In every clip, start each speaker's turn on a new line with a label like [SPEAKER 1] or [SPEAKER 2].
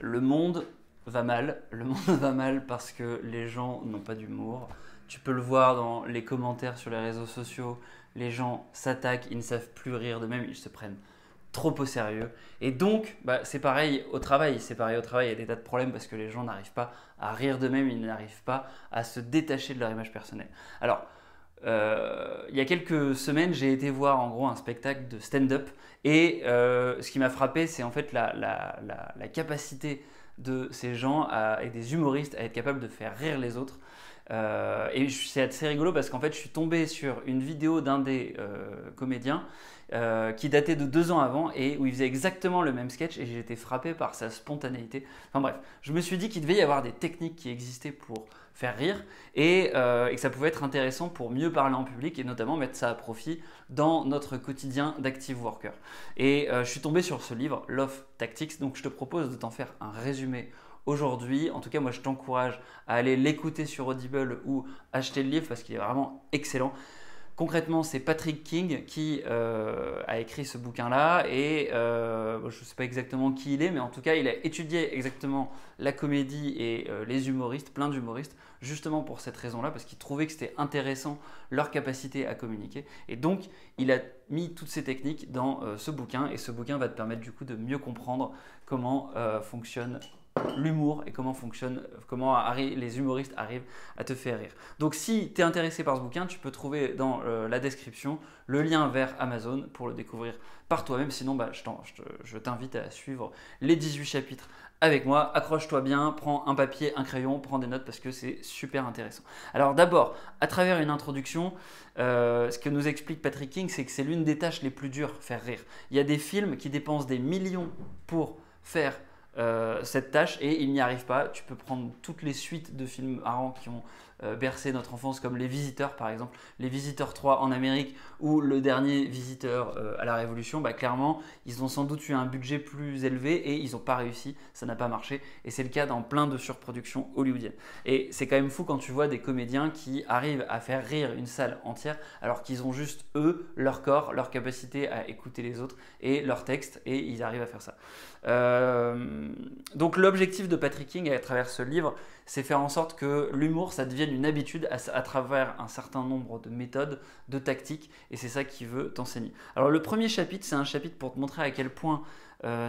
[SPEAKER 1] le monde va mal. Le monde va mal parce que les gens n'ont pas d'humour. Tu peux le voir dans les commentaires sur les réseaux sociaux. Les gens s'attaquent, ils ne savent plus rire d'eux-mêmes, ils se prennent trop au sérieux. Et donc, c'est pareil au travail. C'est pareil au travail, il y a des tas de problèmes parce que les gens n'arrivent pas à rire d'eux-mêmes, ils n'arrivent pas à se détacher de leur image personnelle. Alors, il y a quelques semaines, j'ai été voir en gros un spectacle de stand-up et ce qui m'a frappé, c'est en fait la capacité de ces gens et des humoristes à être capables de faire rire les autres. Et c'est assez rigolo parce qu'en fait, je suis tombé sur une vidéo d'un des comédiens qui datait de 2 ans avant et où il faisait exactement le même sketch et j'ai été frappé par sa spontanéité. Enfin bref, je me suis dit qu'il devait y avoir des techniques qui existaient pour faire rire et que ça pouvait être intéressant pour mieux parler en public et notamment mettre ça à profit dans notre quotidien d'active worker. Et je suis tombé sur ce livre, Love Tactics, donc je te propose de t'en faire un résumé aujourd'hui. En tout cas, moi je t'encourage à aller l'écouter sur Audible ou acheter le livre parce qu'il est vraiment excellent. Concrètement, c'est Patrick King qui a écrit ce bouquin-là et je ne sais pas exactement qui il est, mais en tout cas, il a étudié exactement la comédie et les humoristes, plein d'humoristes, justement pour cette raison-là, parce qu'il trouvait que c'était intéressant leur capacité à communiquer. Et donc, il a mis toutes ces techniques dans ce bouquin et ce bouquin va te permettre du coup de mieux comprendre comment fonctionne l'humour et comment les humoristes arrivent à te faire rire. Donc si tu es intéressé par ce bouquin, tu peux trouver dans la description le lien vers Amazon pour le découvrir par toi-même. Sinon, je t'invite à suivre les 18 chapitres avec moi. Accroche-toi bien, prends un papier, un crayon, prends des notes parce que c'est super intéressant. Alors d'abord, à travers une introduction, ce que nous explique Patrick King, c'est que c'est l'une des tâches les plus dures, faire rire. Il y a des films qui dépensent des millions pour faire cette tâche et il n'y arrive pas. Tu peux prendre toutes les suites de films marrants qui ont bercé notre enfance comme Les Visiteurs par exemple, Les Visiteurs 3 en Amérique ou le dernier Visiteur à la Révolution. Clairement, ils ont sans doute eu un budget plus élevé et ils n'ont pas réussi, ça n'a pas marché et c'est le cas dans plein de surproductions hollywoodiennes. Et c'est quand même fou quand tu vois des comédiens qui arrivent à faire rire une salle entière alors qu'ils ont juste eux, leur corps, leur capacité à écouter les autres et leur texte et ils arrivent à faire ça. Donc l'objectif de Patrick King à travers ce livre, c'est faire en sorte que l'humour, ça devienne une habitude à travers un certain nombre de méthodes, de tactiques, et c'est ça qu'il veut t'enseigner. Alors le premier chapitre, c'est un chapitre pour te montrer à quel point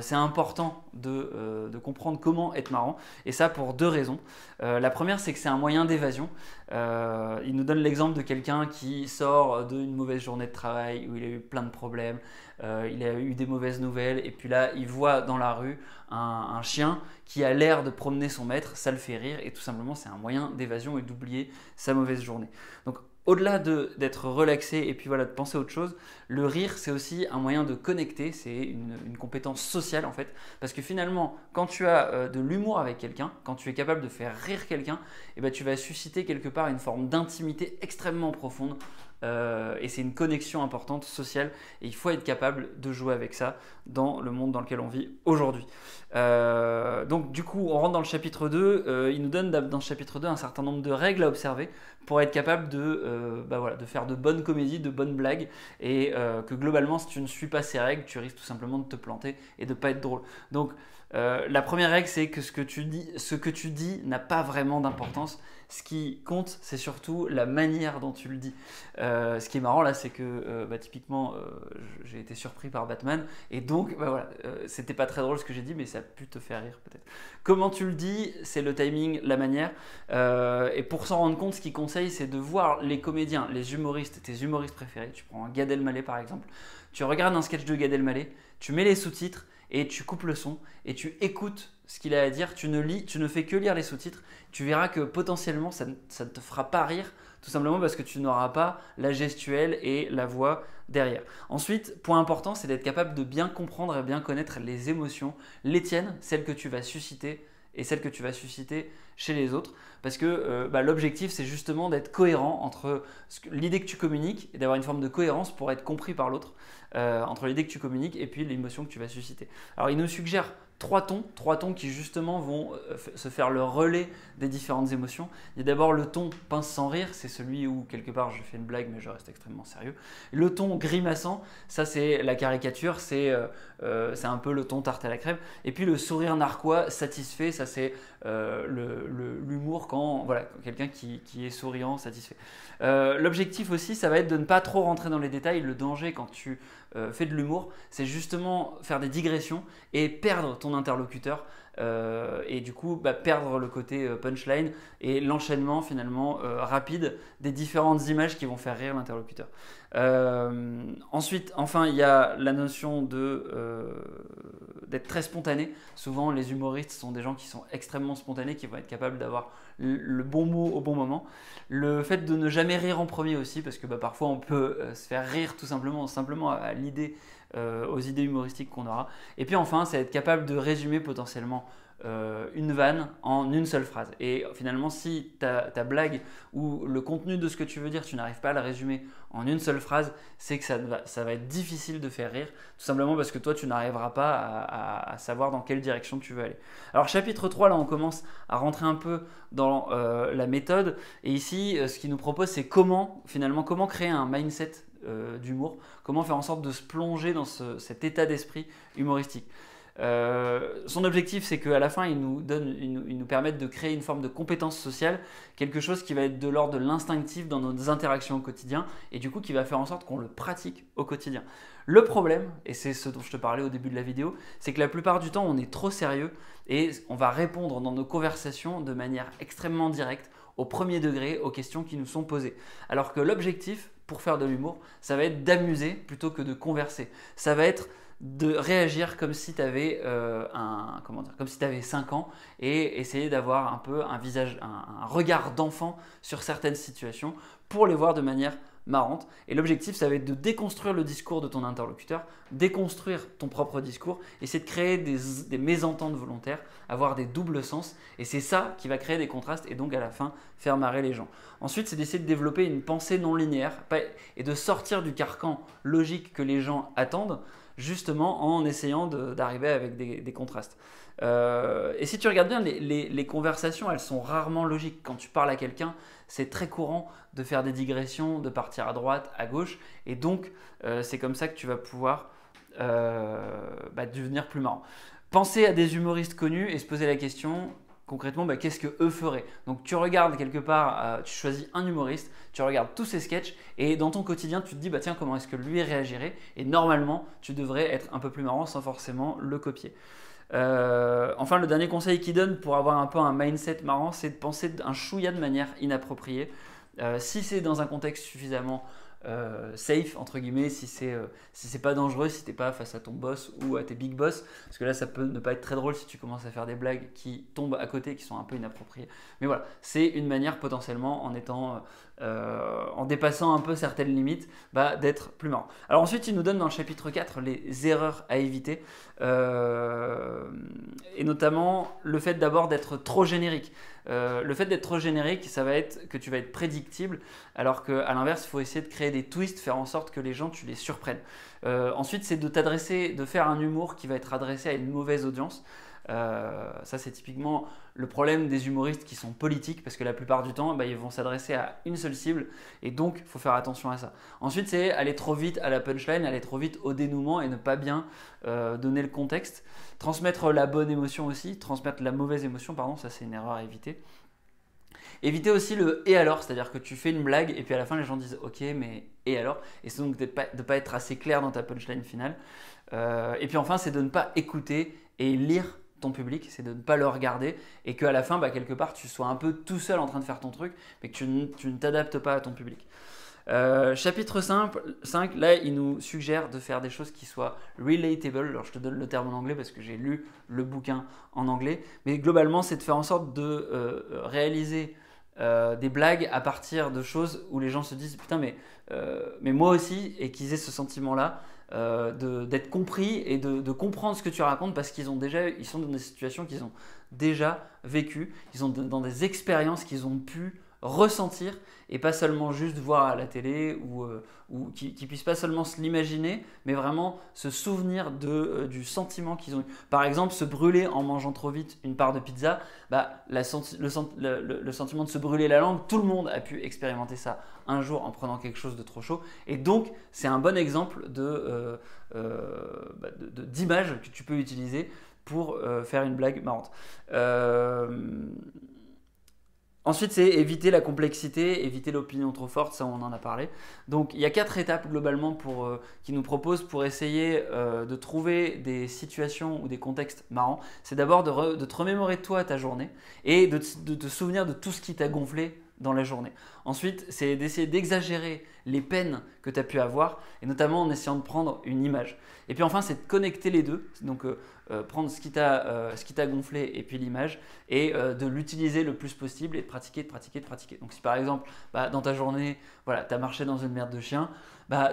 [SPEAKER 1] c'est important de comprendre comment être marrant, et ça pour 2 raisons. La première, c'est que c'est un moyen d'évasion. Il nous donne l'exemple de quelqu'un qui sort d'une mauvaise journée de travail où il a eu plein de problèmes, il a eu des mauvaises nouvelles et puis là il voit dans la rue un chien qui a l'air de promener son maître, ça le fait rire et tout simplement c'est un moyen d'évasion et d'oublier sa mauvaise journée. Donc au-delà d'être relaxé et puis voilà, de penser à autre chose, le rire c'est aussi un moyen de connecter, c'est une compétence sociale en fait, parce que finalement quand tu as de l'humour avec quelqu'un, quand tu es capable de faire rire quelqu'un, tu vas susciter quelque part une forme d'intimité extrêmement profonde et c'est une connexion importante sociale et il faut être capable de jouer avec ça dans le monde dans lequel on vit aujourd'hui. Donc du coup on rentre dans le chapitre 2, il nous donne dans ce chapitre 2 un certain nombre de règles à observer pour être capable de faire de bonnes comédies, de bonnes blagues et que globalement si tu ne suis pas ces règles tu risques tout simplement de te planter et de ne pas être drôle. Donc la première règle c'est que ce que tu dis n'a pas vraiment d'importance. Ce qui compte, c'est surtout la manière dont tu le dis. Ce qui est marrant là, c'est que typiquement, j'ai été surpris par Batman et donc c'était pas très drôle ce que j'ai dit, mais ça a pu te faire rire peut-être. Comment tu le dis, c'est le timing, la manière. Et pour s'en rendre compte, ce qu'il conseille, c'est de voir les comédiens, les humoristes, tes humoristes préférés. Tu prends Gad Elmaleh par exemple. Tu regardes un sketch de Gad Elmaleh, tu mets les sous-titres et tu coupes le son et tu écoutes ce qu'il a à dire, tu ne fais que lire les sous-titres, tu verras que potentiellement ça ne te fera pas rire, tout simplement parce que tu n'auras pas la gestuelle et la voix derrière. Ensuite, point important, c'est d'être capable de bien comprendre et bien connaître les émotions, les tiennes, celles que tu vas susciter et celles que tu vas susciter chez les autres, parce que l'objectif c'est justement d'être cohérent entre l'idée que tu communiques et d'avoir une forme de cohérence pour être compris par l'autre entre l'idée que tu communiques et puis l'émotion que tu vas susciter. Alors il nous suggère trois tons qui justement vont se faire le relais des différentes émotions. Il y a d'abord le ton pince sans rire, c'est celui où quelque part je fais une blague mais je reste extrêmement sérieux. Le ton grimaçant, ça c'est la caricature, c'est un peu le ton tarte à la crème. Et puis le sourire narquois satisfait, ça c'est l'humour quand voilà, quelqu'un qui est souriant, satisfait. L'objectif aussi, ça va être de ne pas trop rentrer dans les détails. Le danger quand tu fais de l'humour, c'est justement faire des digressions et perdre ton interlocuteur et du coup perdre le côté punchline et l'enchaînement finalement rapide des différentes images qui vont faire rire l'interlocuteur. Ensuite, enfin, il y a la notion d'être très spontané. Souvent, les humoristes sont des gens qui sont extrêmement spontanés, qui vont être capables d'avoir le bon mot au bon moment. Le fait de ne jamais rire en premier aussi, parce que parfois on peut se faire rire tout simplement à l'idée, aux idées humoristiques qu'on aura. Et puis enfin, c'est être capable de résumer potentiellement une vanne en une seule phrase. Et finalement, si ta blague ou le contenu de ce que tu veux dire, tu n'arrives pas à le résumer en une seule phrase, c'est que ça va être difficile de faire rire, tout simplement parce que toi, tu n'arriveras pas à savoir dans quelle direction tu veux aller. Alors, chapitre 3, là, on commence à rentrer un peu dans la méthode. Et ici, ce qu'il nous propose, c'est comment créer un mindset d'humour, comment faire en sorte de se plonger dans cet état d'esprit humoristique. Son objectif, c'est qu'à la fin, il nous permette de créer une forme de compétence sociale, quelque chose qui va être de l'ordre de l'instinctif dans nos interactions au quotidien et du coup qui va faire en sorte qu'on le pratique au quotidien. Le problème, et c'est ce dont je te parlais au début de la vidéo, c'est que la plupart du temps, on est trop sérieux et on va répondre dans nos conversations de manière extrêmement directe, au premier degré, aux questions qui nous sont posées. Alors que l'objectif, pour faire de l'humour, ça va être d'amuser plutôt que de converser. Ça va être de réagir comme si tu avais, comme si tu avais 5 ans et essayer d'avoir un peu un visage, un regard d'enfant sur certaines situations pour les voir de manière marrante. Et l'objectif, ça va être de déconstruire le discours de ton interlocuteur, déconstruire ton propre discours, essayer de créer des mésententes volontaires, avoir des doubles sens. Et c'est ça qui va créer des contrastes et donc à la fin faire marrer les gens. Ensuite, c'est d'essayer de développer une pensée non linéaire et de sortir du carcan logique que les gens attendent, justement en essayant d'arriver avec des contrastes. Et si tu regardes bien, les conversations, elles sont rarement logiques. Quand tu parles à quelqu'un, c'est très courant de faire des digressions, de partir à droite, à gauche, et donc c'est comme ça que tu vas pouvoir devenir plus marrant. Penser à des humoristes connus et se poser la question, concrètement, qu'est-ce que eux feraient? Donc tu regardes quelque part, tu choisis un humoriste, tu regardes tous ses sketchs et dans ton quotidien, tu te dis, tiens, comment est-ce que lui réagirait? Et normalement, tu devrais être un peu plus marrant sans forcément le copier. Enfin, le dernier conseil qu'il donne pour avoir un peu un mindset marrant, c'est de penser un chouïa de manière inappropriée. Si c'est dans un contexte suffisamment safe, entre guillemets, si c'est pas dangereux, si t'es pas face à ton boss ou à tes big boss, parce que là ça peut ne pas être très drôle si tu commences à faire des blagues qui tombent à côté, qui sont un peu inappropriées. Mais voilà, c'est une manière potentiellement en dépassant un peu certaines limites, d'être plus marrant. Alors ensuite, il nous donne dans le chapitre 4 les erreurs à éviter, et notamment le fait d'abord d'être trop générique. Le fait d'être trop générique, ça va être que tu vas être prédictible, alors qu'à l'inverse, il faut essayer de créer des twists, faire en sorte que les gens, tu les surprennes. Ensuite, c'est de faire un humour qui va être adressé à une mauvaise audience. Ça, c'est typiquement le problème des humoristes qui sont politiques, parce que la plupart du temps, ils vont s'adresser à une seule cible, et donc il faut faire attention à ça. Ensuite, c'est aller trop vite à la punchline, aller trop vite au dénouement et ne pas bien donner le contexte. Transmettre la bonne émotion aussi, transmettre la mauvaise émotion, pardon, ça c'est une erreur à éviter. Éviter aussi le « et alors », c'est-à-dire que tu fais une blague et puis à la fin les gens disent « ok, mais et alors ?» Et c'est donc de ne pas être assez clair dans ta punchline finale. Et puis enfin, c'est de ne pas écouter et lire ton public, c'est de ne pas le regarder et qu'à la fin, quelque part, tu sois un peu tout seul en train de faire ton truc, mais que tu ne t'adaptes pas à ton public. Chapitre 5, là, il nous suggère de faire des choses qui soient relatable. Alors, je te donne le terme en anglais parce que j'ai lu le bouquin en anglais, mais globalement, c'est de faire en sorte de réaliser des blagues à partir de choses où les gens se disent putain mais moi aussi, et qu'ils aient ce sentiment là d'être compris et de comprendre ce que tu racontes, parce qu'ils sont dans des situations qu'ils ont déjà vécues, ils sont dans des expériences qu'ils ont pu ressentir et pas seulement juste voir à la télé ou qui puissent pas seulement se l'imaginer, mais vraiment se souvenir du sentiment qu'ils ont eu. Par exemple, se brûler en mangeant trop vite une part de pizza, bah, le sentiment de se brûler la langue, tout le monde a pu expérimenter ça un jour en prenant quelque chose de trop chaud. Et donc, c'est un bon exemple d'image que tu peux utiliser pour faire une blague marrante. Ensuite, c'est éviter la complexité, éviter l'opinion trop forte, ça on en a parlé. Donc il y a 4 étapes globalement qui nous proposent pour essayer de trouver des situations ou des contextes marrants. C'est d'abord de te remémorer toi ta journée et de te souvenir de tout ce qui t'a gonflé dans la journée. Ensuite, c'est d'essayer d'exagérer les peines que tu as pu avoir et notamment en essayant de prendre une image. Et puis enfin, c'est de connecter les deux, donc prendre ce qui t'a gonflé et puis l'image et de l'utiliser le plus possible et de pratiquer. Donc si par exemple, dans ta journée, voilà, tu as marché dans une merde de chien,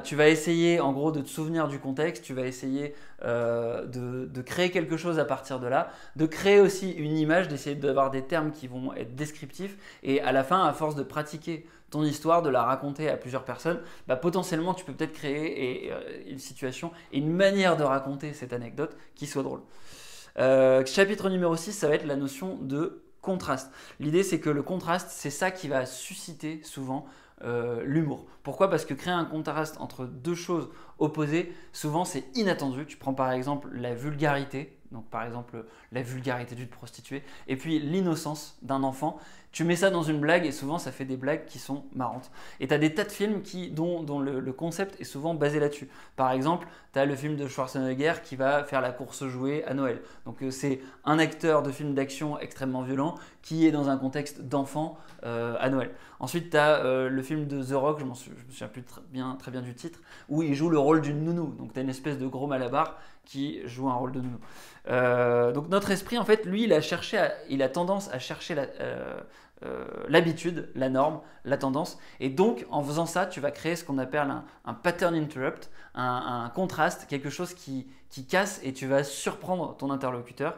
[SPEAKER 1] tu vas essayer en gros de te souvenir du contexte, tu vas essayer de créer quelque chose à partir de là, de créer aussi une image, d'essayer d'avoir des termes qui vont être descriptifs et à la fin, à force de pratiquer ton histoire, de la raconter à plusieurs personnes, potentiellement tu peux peut-être créer une situation et une manière de raconter cette anecdote qui soit drôle. Chapitre numéro 6, ça va être la notion de contraste. L'idée c'est que le contraste, c'est ça qui va susciter souvent l'humour. Pourquoi? Parce que créer un contraste entre deux choses opposées, souvent c'est inattendu. Tu prends par exemple la vulgarité, donc par exemple la vulgarité d'une prostituée, et puis l'innocence d'un enfant. Tu mets ça dans une blague et souvent ça fait des blagues qui sont marrantes. Et tu as des tas de films dont le concept est souvent basé là-dessus. Par exemple, tu as le film de Schwarzenegger qui va faire la course aux jouets à Noël. Donc c'est un acteur de film d'action extrêmement violent qui est dans un contexte d'enfant à Noël. Ensuite, tu as le film de The Rock, je me souviens plus très bien du titre, où il joue le rôle d'une nounou. Donc tu as une espèce de gros malabar qui joue un rôle de nounou. Donc notre esprit, en fait, lui, il a tendance à chercher l'habitude, la norme, la tendance. Et donc, en faisant ça, tu vas créer ce qu'on appelle un pattern interrupt, un contraste, quelque chose qui casse et tu vas surprendre ton interlocuteur.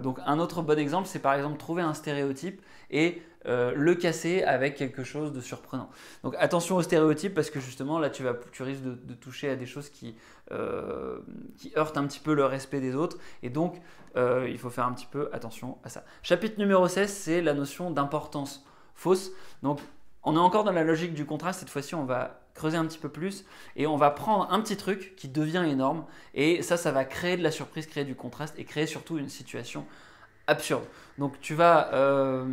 [SPEAKER 1] Donc, un autre bon exemple, c'est par exemple trouver un stéréotype et le casser avec quelque chose de surprenant. Donc attention aux stéréotypes parce que justement là tu risques de toucher à des choses qui heurtent un petit peu le respect des autres et donc il faut faire un petit peu attention à ça. Chapitre numéro 16, c'est la notion d'importance fausse. Donc on est encore dans la logique du contraste, cette fois-ci on va creuser un petit peu plus et on va prendre un petit truc qui devient énorme et ça va créer de la surprise, créer du contraste et créer surtout une situation absurde. Donc tu vas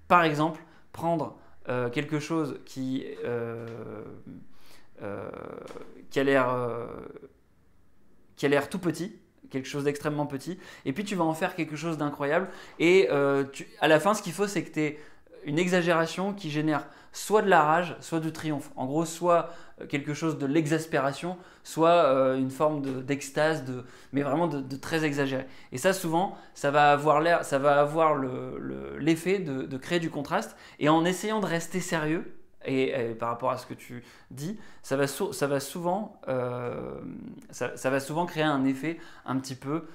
[SPEAKER 1] par exemple prendre quelque chose qui a l'air tout petit, quelque chose d'extrêmement petit, et puis tu vas en faire quelque chose d'incroyable et à la fin ce qu'il faut c'est que tu aies une exagération qui génère soit de la rage, soit du triomphe. En gros, soit quelque chose de l'exaspération, soit une forme d'extase, mais vraiment de très exagéré. Et ça, souvent, ça va avoir l'effet de créer du contraste. Et en essayant de rester sérieux, et par rapport à ce que tu dis, ça va souvent créer un effet un petit peu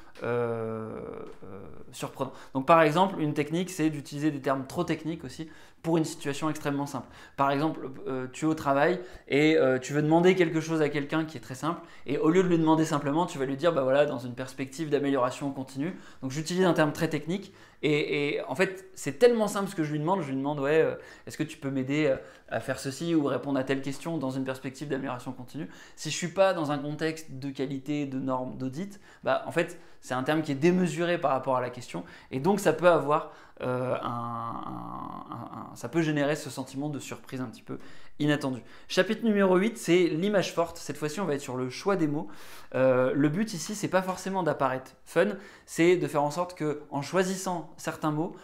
[SPEAKER 1] surprenant. Donc par exemple, une technique, c'est d'utiliser des termes trop techniques aussi pour une situation extrêmement simple. Par exemple, tu es au travail et tu veux demander quelque chose à quelqu'un qui est très simple et au lieu de lui demander simplement, tu vas lui dire voilà, dans une perspective d'amélioration continue. Donc j'utilise un terme très technique et en fait, c'est tellement simple ce que je lui demande ouais, est-ce que tu peux m'aider à faire ceci ou répondre à telle question dans une perspective d'amélioration continue. Si je ne suis pas dans un contexte de qualité, de normes, d'audit, en fait, c'est un terme qui est démesuré par rapport à la question et donc ça peut avoir ça peut générer ce sentiment de surprise un petit peu inattendu. Chapitre numéro 8, c'est l'image forte. Cette fois-ci, on va être sur le choix des mots. Le but ici, c'est pas forcément d'apparaître fun, c'est de faire en sorte qu'en choisissant certains mots,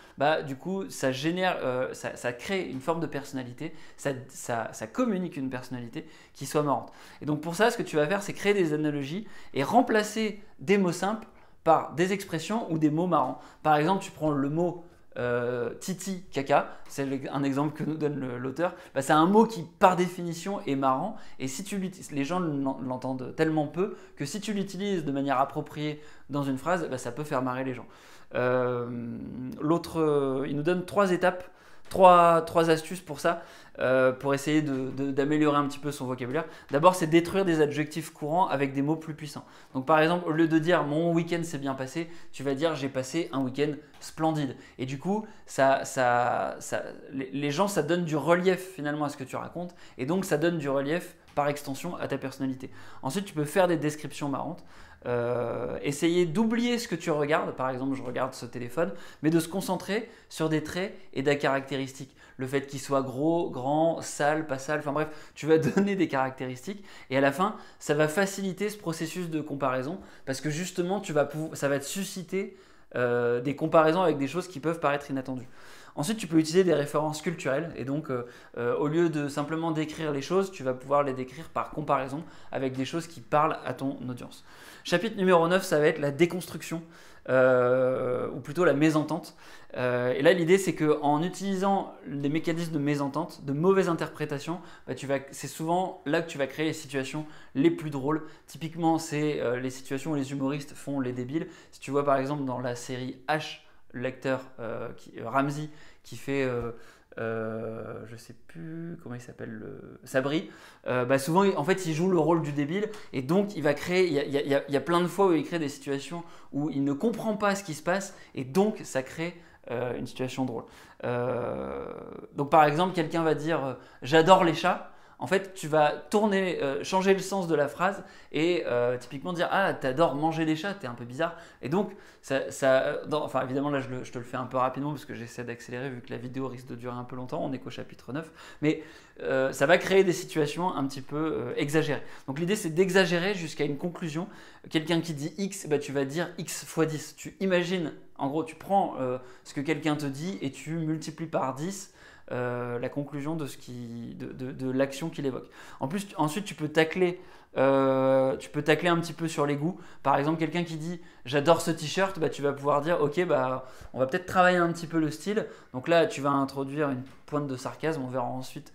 [SPEAKER 1] du coup, ça génère, ça crée une forme de personnalité, ça communique une personnalité qui soit marrante. Et donc pour ça, ce que tu vas faire, c'est créer des analogies et remplacer des mots simples par des expressions ou des mots marrants. Par exemple, tu prends le mot titi, caca, c'est un exemple que nous donne l'auteur. C'est un mot qui par définition est marrant et si les gens l'entendent tellement peu que si tu l'utilises de manière appropriée dans une phrase, ça peut faire marrer les gens. Il nous donne 3 étapes trois astuces pour ça, pour essayer d'améliorer un petit peu son vocabulaire. D'abord, c'est détruire des adjectifs courants avec des mots plus puissants. Donc par exemple, au lieu de dire mon week-end s'est bien passé, tu vas dire j'ai passé un week-end splendide. Et du coup, les gens, ça donne du relief finalement à ce que tu racontes, et donc ça donne du relief par extension à ta personnalité. Ensuite, tu peux faire des descriptions marrantes. Essayer d'oublier ce que tu regardes, par exemple je regarde ce téléphone, mais de se concentrer sur des traits et des caractéristiques. Le fait qu'il soit gros, grand, sale, pas sale, enfin bref, tu vas donner des caractéristiques et à la fin, ça va faciliter ce processus de comparaison parce que justement, ça va te susciter des comparaisons avec des choses qui peuvent paraître inattendues. Ensuite, tu peux utiliser des références culturelles et donc au lieu de simplement décrire les choses, tu vas pouvoir les décrire par comparaison avec des choses qui parlent à ton audience. Chapitre numéro 9, ça va être la déconstruction ou plutôt la mésentente. Et là, l'idée, c'est qu'en utilisant des mécanismes de mésentente, de mauvaise interprétation, c'est souvent là que tu vas créer les situations les plus drôles. Typiquement, c'est les situations où les humoristes font les débiles. Si tu vois par exemple dans la série H, l'acteur Ramsey qui fait je sais plus comment il s'appelle, Sabri, souvent en fait il joue le rôle du débile et donc il va créer, il y a plein de fois où il crée des situations où il ne comprend pas ce qui se passe et donc ça crée une situation drôle. Donc par exemple quelqu'un va dire j'adore les chats. En fait, tu vas changer le sens de la phrase et typiquement dire ah t'adores manger les chats, t'es un peu bizarre. Et donc enfin évidemment là je te le fais un peu rapidement parce que j'essaie d'accélérer vu que la vidéo risque de durer un peu longtemps. On est qu'au chapitre 9, mais ça va créer des situations un petit peu exagérées. Donc l'idée c'est d'exagérer jusqu'à une conclusion. Quelqu'un qui dit X, tu vas dire X fois 10. Tu imagines, en gros tu prends ce que quelqu'un te dit et tu multiplies par 10. La conclusion de l'action qu'il évoque. Ensuite, tu peux tacler un petit peu sur les goûts. Par exemple, quelqu'un qui dit j'adore ce t-shirt, tu vas pouvoir dire ok, on va peut-être travailler un petit peu le style. Donc là, tu vas introduire une pointe de sarcasme. On verra ensuite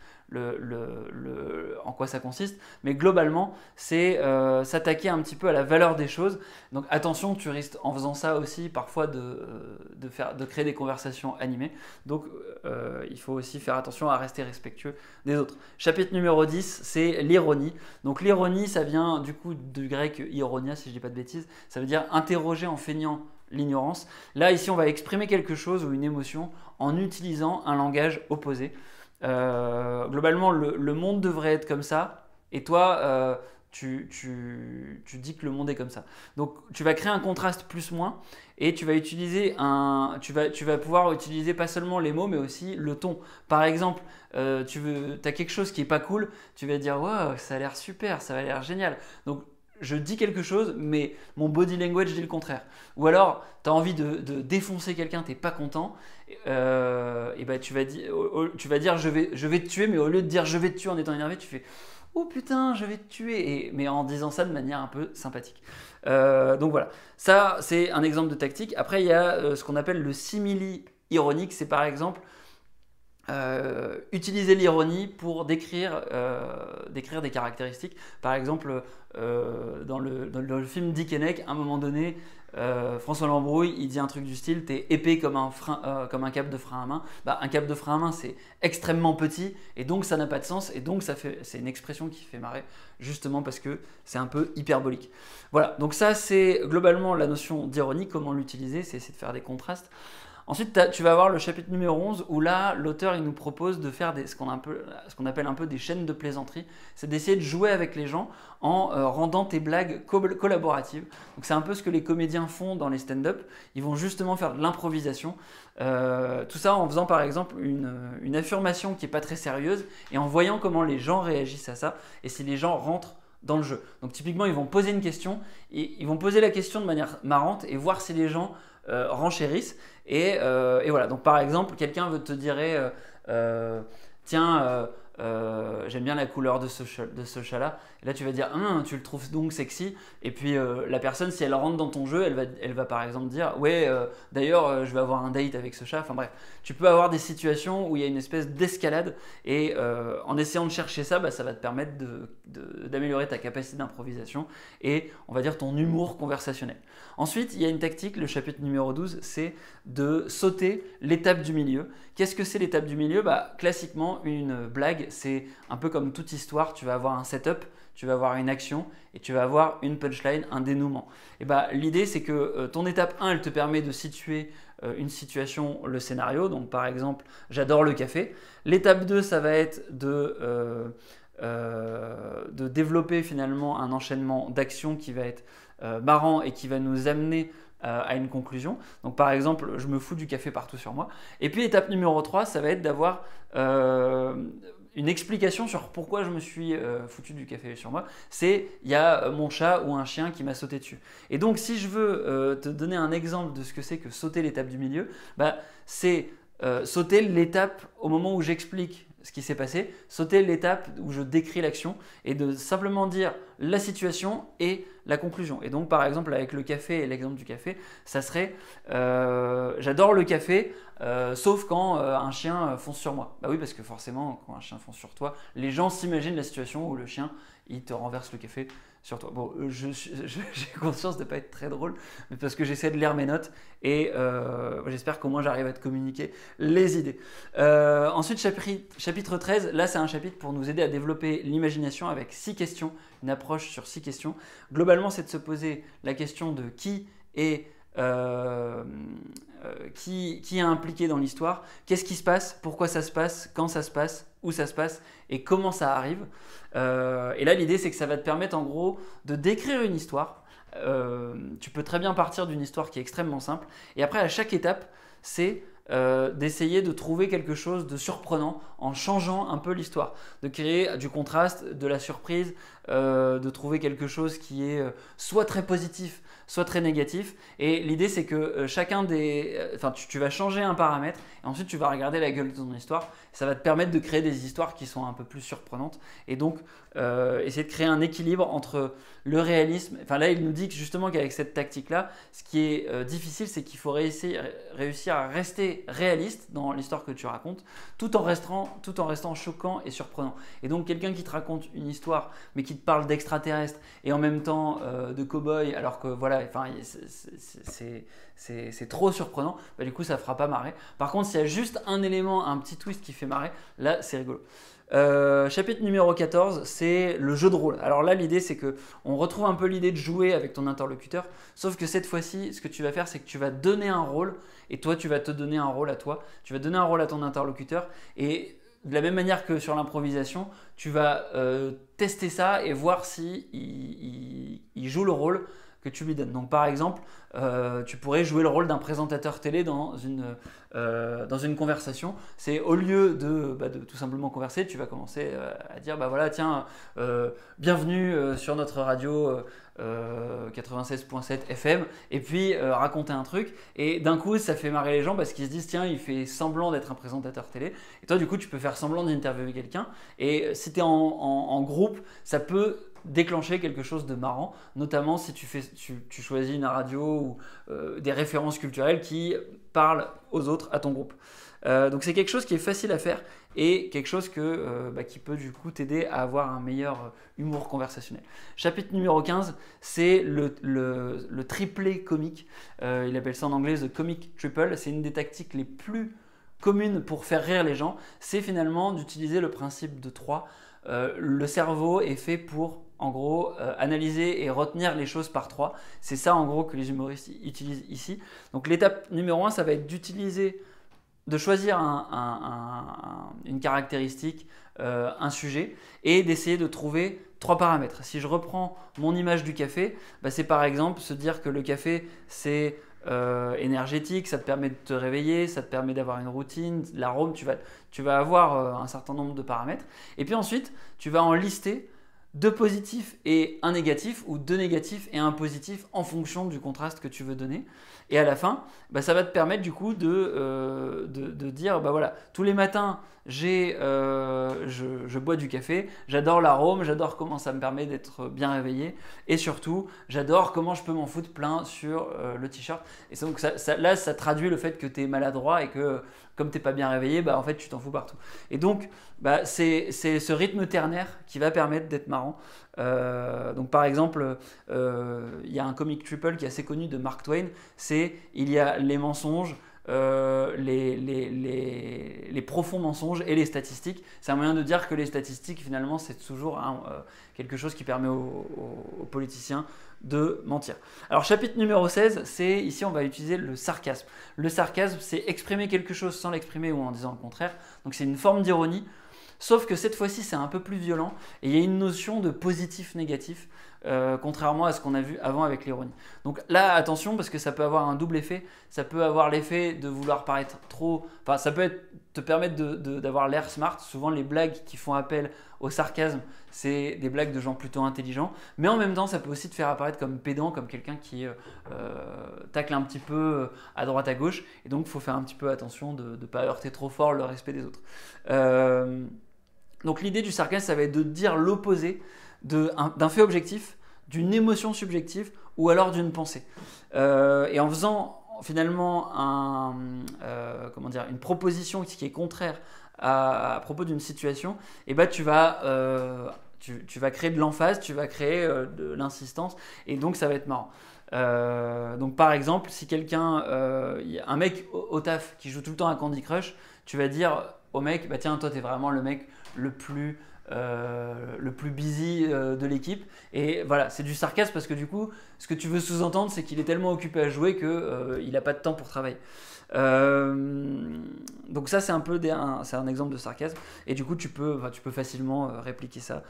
[SPEAKER 1] en quoi ça consiste. Mais globalement, c'est s'attaquer un petit peu à la valeur des choses. Donc attention, tu risques en faisant ça aussi parfois de créer des conversations animées. Donc il faut aussi faire attention à rester respectueux des autres. Chapitre numéro 10, c'est l'ironie. Donc l'ironie, ça vient du coup du grec ironia, si je ne dis pas de bêtises. Ça veut dire interroger en feignant l'ignorance. Là, ici, on va exprimer quelque chose ou une émotion en utilisant un langage opposé. Globalement, le monde devrait être comme ça, et toi, tu dis que le monde est comme ça. Donc, tu vas créer un contraste plus-moins, et tu vas tu vas pouvoir utiliser pas seulement les mots, mais aussi le ton. Par exemple, tu as quelque chose qui est pas cool, tu vas dire wow, ça a l'air super, ça a l'air génial. Donc, je dis quelque chose, mais mon body language dit le contraire. Ou alors, tu as envie de défoncer quelqu'un, tu n'es pas content, tu vas dire je vais te tuer, mais au lieu de dire je vais te tuer en étant énervé, tu fais oh putain, je vais te tuer, mais en disant ça de manière un peu sympathique. Donc voilà, ça c'est un exemple de tactique. Après, il y a ce qu'on appelle le simili ironique, c'est par exemple utiliser l'ironie pour décrire des caractéristiques. Par exemple, dans le film Dick et Neck, à un moment donné, François Lambrouille, il dit un truc du style t'es épais comme un câble de frein à main. Un câble de frein à main, c'est extrêmement petit et donc ça n'a pas de sens et donc c'est une expression qui fait marrer justement parce que c'est un peu hyperbolique. Voilà, donc ça c'est globalement la notion d'ironie, comment l'utiliser, c'est essayer de faire des contrastes. Ensuite, tu vas avoir le chapitre numéro 11 où là, l'auteur il nous propose de faire ce qu'on appelle un peu des chaînes de plaisanterie. C'est d'essayer de jouer avec les gens en rendant tes blagues collaboratives. Donc c'est un peu ce que les comédiens font dans les stand-up. Ils vont justement faire de l'improvisation. Tout ça en faisant par exemple une affirmation qui n'est pas très sérieuse et en voyant comment les gens réagissent à ça et si les gens rentrent dans le jeu. Donc typiquement, ils vont poser une question et ils vont poser la question de manière marrante et voir si les gens renchérissent et voilà. Donc par exemple, quelqu'un te dirait tiens, j'aime bien la couleur de ce chat-là. Et là, tu vas dire, tu le trouves donc sexy. Et puis, la personne, si elle rentre dans ton jeu, elle va par exemple dire, ouais, d'ailleurs, je vais avoir un date avec ce chat. Enfin bref, tu peux avoir des situations où il y a une espèce d'escalade. Et en essayant de chercher ça, ça va te permettre d'améliorer ta capacité d'improvisation et, on va dire, ton humour conversationnel. Ensuite, il y a une tactique, le chapitre numéro 12, c'est de sauter l'étape du milieu. Qu'est-ce que c'est l'étape du milieu? Classiquement, une blague, c'est un peu comme toute histoire, tu vas avoir un setup, tu vas avoir une action et tu vas avoir une punchline, un dénouement. Et l'idée, c'est que ton étape 1, elle te permet de situer une situation, le scénario. Donc par exemple, j'adore le café. L'étape 2, ça va être de développer finalement un enchaînement d'actions qui va être marrant et qui va nous amener à une conclusion. Donc par exemple, je me fous du café partout sur moi. Et puis étape numéro 3, ça va être d'avoir une explication sur pourquoi je me suis foutu du café sur moi. C'est, il y a mon chat ou un chien qui m'a sauté dessus. Et donc si je veux te donner un exemple de ce que c'est que sauter l'étape du milieu, c'est sauter l'étape au moment où j'explique ce qui s'est passé, sauter l'étape où je décris l'action et de simplement dire la situation et la conclusion. Et donc par exemple avec le café et l'exemple du café, ça serait j'adore le café sauf quand un chien fonce sur moi. Oui, parce que forcément quand un chien fonce sur toi, les gens s'imaginent la situation où le chien il te renverse le café sur toi. Bon, j'ai conscience de ne pas être très drôle, mais parce que j'essaie de lire mes notes et j'espère qu'au moins j'arrive à te communiquer les idées. Ensuite, chapitre 13, là c'est un chapitre pour nous aider à développer l'imagination avec 6 questions, une approche sur 6 questions. Globalement, c'est de se poser la question de qui est impliqué dans l'histoire, qu'est-ce qui se passe, pourquoi ça se passe, quand ça se passe, où ça se passe et comment ça arrive. Et là, l'idée, c'est que ça va te permettre en gros de décrire une histoire. Tu peux très bien partir d'une histoire qui est extrêmement simple. Et après, à chaque étape, c'est d'essayer de trouver quelque chose de surprenant en changeant un peu l'histoire, de créer du contraste, de la surprise, de trouver quelque chose qui est soit très positif, soit très négatif. Et l'idée, c'est que tu vas changer un paramètre et ensuite tu vas regarder la gueule de ton histoire. Ça va te permettre de créer des histoires qui sont un peu plus surprenantes et donc essayer de créer un équilibre entre le réalisme. Enfin là, il nous dit que justement qu'avec cette tactique-là, ce qui est difficile, c'est qu'il faut réussir à rester réaliste dans l'histoire que tu racontes, tout en restant choquant et surprenant. Et donc quelqu'un qui te raconte une histoire, mais qui te parle d'extraterrestres et en même temps de cow-boy, alors que voilà, c'est trop surprenant, du coup ça fera pas marrer. Par contre, s'il y a juste un élément, un petit twist qui fait marrer, là c'est rigolo. Chapitre numéro 14, c'est le jeu de rôle. Alors là, l'idée, c'est qu'on retrouve un peu l'idée de jouer avec ton interlocuteur, sauf que cette fois-ci, ce que tu vas faire, c'est que tu vas donner un rôle, et toi, tu vas te donner un rôle à toi. Tu vas donner un rôle à ton interlocuteur, et de la même manière que sur l'improvisation, tu vas tester ça et voir si il joue le rôle que tu lui donnes. Donc par exemple, tu pourrais jouer le rôle d'un présentateur télé dans une conversation. C'est au lieu de tout simplement converser, tu vas commencer à dire bienvenue sur notre radio 96.7 FM et puis raconter un truc et d'un coup ça fait marrer les gens parce qu'ils se disent tiens, il fait semblant d'être un présentateur télé et toi du coup tu peux faire semblant d'interviewer quelqu'un et si tu es en groupe, ça peut déclencher quelque chose de marrant, notamment si tu choisis une radio ou des références culturelles qui parlent aux autres, à ton groupe. Donc c'est quelque chose qui est facile à faire et quelque chose qui peut du coup t'aider à avoir un meilleur humour conversationnel. Chapitre numéro 15, c'est le triplé comique. Il appelle ça en anglais the comic triple. C'est une des tactiques les plus communes pour faire rire les gens. C'est finalement d'utiliser le principe de 3. Le cerveau est fait pour en gros analyser et retenir les choses par 3. C'est ça en gros que les humoristes utilisent ici. Donc l'étape numéro 1, ça va être de choisir une caractéristique, un sujet et d'essayer de trouver 3 paramètres. Si je reprends mon image du café, c'est par exemple se dire que le café c'est énergétique, ça te permet de te réveiller, ça te permet d'avoir une routine, l'arôme, tu vas avoir un certain nombre de paramètres. Et puis ensuite, tu vas en lister deux positifs et un négatif, ou deux négatifs et un positif en fonction du contraste que tu veux donner. Et à la fin, bah, ça va te permettre du coup de dire, bah voilà, tous les matins, je bois du café, j'adore l'arôme, j'adore comment ça me permet d'être bien réveillé, et surtout, j'adore comment je peux m'en foutre plein sur le t-shirt. Et donc là, ça traduit le fait que tu es maladroit et que comme tu n'es pas bien réveillé, bah, en fait, tu t'en fous partout. Et donc, bah, c'est ce rythme ternaire qui va permettre d'être marrant. Donc par exemple, il y a un comic triple qui est assez connu de Mark Twain, il y a les mensonges, les profonds mensonges et les statistiques. C'est un moyen de dire que les statistiques, finalement, c'est toujours quelque chose qui permet aux politiciens de mentir. Alors chapitre numéro 16, ici on va utiliser le sarcasme. Le sarcasme, c'est exprimer quelque chose sans l'exprimer ou en disant le contraire. Donc c'est une forme d'ironie. Sauf que cette fois-ci, c'est un peu plus violent et il y a une notion de positif-négatif, contrairement à ce qu'on a vu avant avec l'ironie. Donc là, attention, parce que ça peut avoir un double effet. Ça peut avoir l'effet de vouloir paraître trop... Enfin, ça peut te permettre d'avoir l'air smart. Souvent, les blagues qui font appel au sarcasme, c'est des blagues de gens plutôt intelligents. Mais en même temps, ça peut aussi te faire apparaître comme pédant, comme quelqu'un qui tacle un petit peu à droite à gauche. Et donc, il faut faire un petit peu attention de ne pas heurter trop fort le respect des autres. Donc l'idée du sarcasme, ça va être de dire l'opposé d'un fait objectif, d'une émotion subjective ou alors d'une pensée. Et en faisant finalement une proposition qui est contraire à propos d'une situation, et ben tu vas créer de l'emphase, tu vas créer de l'insistance, et donc ça va être marrant. Donc par exemple, si un mec au taf qui joue tout le temps à Candy Crush, tu vas dire au mec, bah tiens, toi t'es vraiment le mec le plus busy de l'équipe, et voilà, c'est du sarcasme parce que du coup ce que tu veux sous-entendre, c'est qu'il est tellement occupé à jouer qu'il n'a pas de temps pour travailler. Donc ça c'est un exemple de sarcasme, et du coup tu peux facilement répliquer ça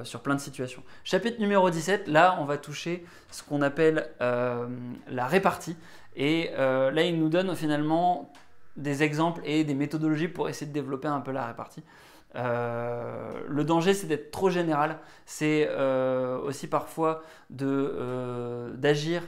[SPEAKER 1] sur plein de situations. Chapitre numéro 17, là on va toucher ce qu'on appelle la répartie, et là il nous donne finalement des exemples et des méthodologies pour essayer de développer un peu la répartie. Le danger, c'est d'être trop général, c'est aussi parfois d'agir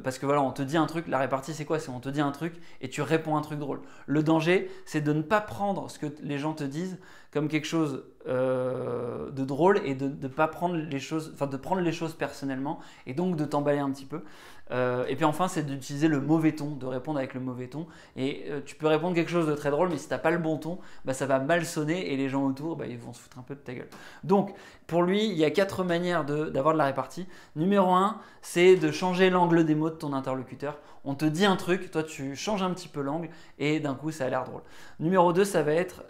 [SPEAKER 1] parce que voilà, on te dit un truc. La répartie, c'est quoi? C'est on te dit un truc et tu réponds un truc drôle. Le danger, c'est de ne pas prendre ce que les gens te disent comme quelque chose de drôle, et de pas prendre les choses, de prendre les choses personnellement, et donc de t'emballer un petit peu. Et puis enfin, c'est d'utiliser le mauvais ton, de répondre avec le mauvais ton. Et tu peux répondre quelque chose de très drôle, mais si t'as pas le bon ton, bah, ça va mal sonner, et les gens autour, bah, ils vont se foutre un peu de ta gueule. Donc pour lui, il y a 4 manières d'avoir de la répartie. Numéro 1, c'est de changer l'angle des mots de ton interlocuteur. On te dit un truc, toi tu changes un petit peu l'angle, et d'un coup ça a l'air drôle. Numéro 2, ça va être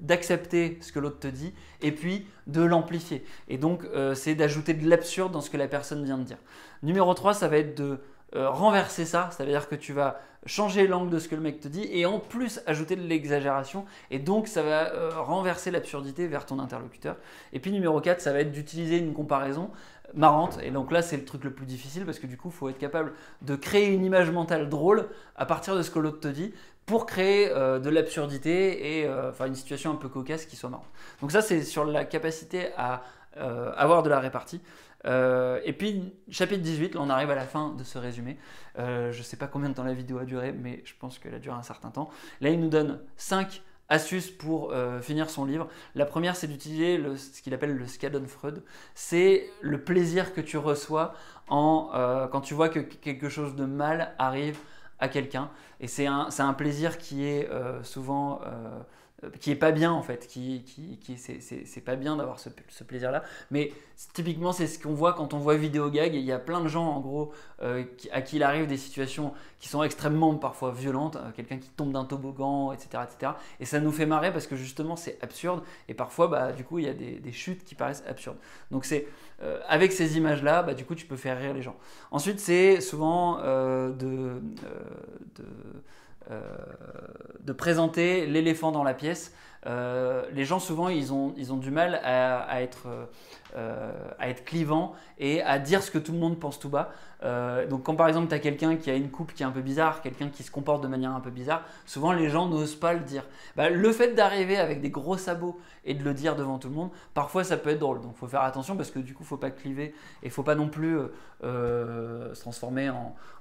[SPEAKER 1] d'accepter ce que l'autre te dit, et puis de l'amplifier. Et donc c'est d'ajouter de l'absurde dans ce que la personne vient de dire. Numéro 3, ça va être de renverser ça, c'est-à-dire que tu vas changer l'angle de ce que le mec te dit, et en plus ajouter de l'exagération, et donc ça va renverser l'absurdité vers ton interlocuteur. Et puis numéro 4, ça va être d'utiliser une comparaison marrante, et donc là c'est le truc le plus difficile, parce que du coup il faut être capable de créer une image mentale drôle à partir de ce que l'autre te dit, pour créer de l'absurdité et une situation un peu cocasse qui soit marrante. Donc ça c'est sur la capacité à avoir de la répartie. Et puis chapitre 18, là on arrive à la fin de ce résumé. Je ne sais pas combien de temps la vidéo a duré, mais je pense qu'elle a duré un certain temps. Là il nous donne 5 astuces pour finir son livre. La première, c'est d'utiliser ce qu'il appelle le Schadenfreude. C'est le plaisir que tu reçois quand tu vois que quelque chose de mal arrive à quelqu'un, et c'est un plaisir qui est souvent qui est pas bien en fait, c'est pas bien d'avoir ce plaisir là, mais typiquement c'est ce qu'on voit quand on voit Vidéo Gag. Il y a plein de gens en gros à qui il arrive des situations qui sont extrêmement parfois violentes, quelqu'un qui tombe d'un toboggan, etc., et ça nous fait marrer parce que justement c'est absurde, et parfois bah, du coup il y a des chutes qui paraissent absurdes. Donc c'est avec ces images là, bah, du coup tu peux faire rire les gens. Ensuite c'est souvent de présenter l'éléphant dans la pièce. Les gens souvent ils ont du mal à être clivants et à dire ce que tout le monde pense tout bas. Donc quand par exemple tu as quelqu'un qui a une coupe qui est un peu bizarre, quelqu'un qui se comporte de manière un peu bizarre, souvent les gens n'osent pas le dire. Bah, le fait d'arriver avec des gros sabots et de le dire devant tout le monde, parfois ça peut être drôle. Donc il faut faire attention parce que du coup il ne faut pas cliver et il ne faut pas non plus se transformer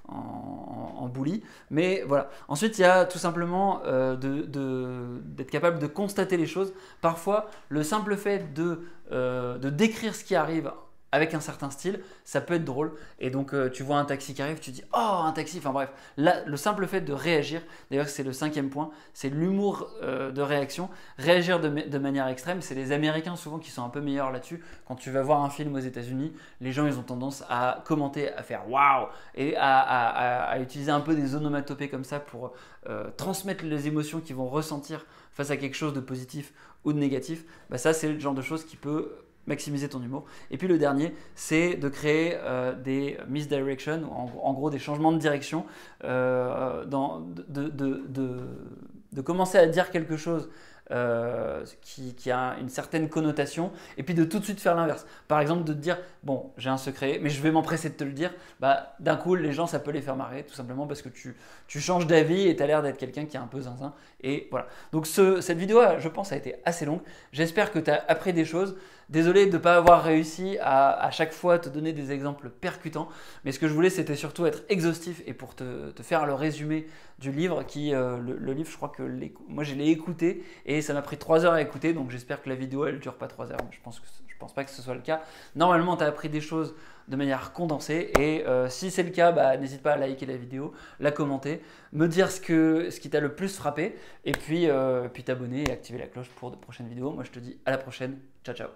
[SPEAKER 1] en bully. Mais voilà. Ensuite il y a tout simplement d'être capable de constater les choses. Parfois le simple fait de décrire ce qui arrive avec un certain style, ça peut être drôle. Et donc tu vois un taxi qui arrive, tu dis oh un taxi, enfin bref, là le simple fait de réagir, d'ailleurs c'est le 5e point, c'est l'humour de réaction. Réagir de manière extrême, c'est les Américains souvent qui sont un peu meilleurs là-dessus. Quand tu vas voir un film aux États-Unis, les gens ils ont tendance à commenter, à faire waouh et à utiliser un peu des onomatopées comme ça pour transmettre les émotions qu'ils vont ressentir face à quelque chose de positif ou de négatif. Bah, ça c'est le genre de choses qui peut maximiser ton humour. Et puis le dernier, c'est de créer des misdirections, en gros des changements de direction, de commencer à dire quelque chose qui a une certaine connotation et puis de tout de suite faire l'inverse. Par exemple de te dire bon j'ai un secret mais je vais m'empresser de te le dire, bah, d'un coup les gens ça peut les faire marrer tout simplement parce que tu changes d'avis et tu as l'air d'être quelqu'un qui est un peu zinzin et voilà. Donc cette vidéo je pense a été assez longue, j'espère que tu as appris des choses. Désolé de ne pas avoir réussi à chaque fois te donner des exemples percutants, mais ce que je voulais c'était surtout être exhaustif et pour te faire le résumé du livre qui, le livre je crois que moi je l'ai écouté et ça m'a pris 3 heures à écouter, donc j'espère que la vidéo elle dure pas 3 heures, je pense pas que ce soit le cas. Normalement tu as appris des choses de manière condensée et si c'est le cas, bah, n'hésite pas à liker la vidéo, la commenter, me dire ce qui t'a le plus frappé et puis t'abonner et activer la cloche pour de prochaines vidéos. Moi je te dis à la prochaine, ciao ciao.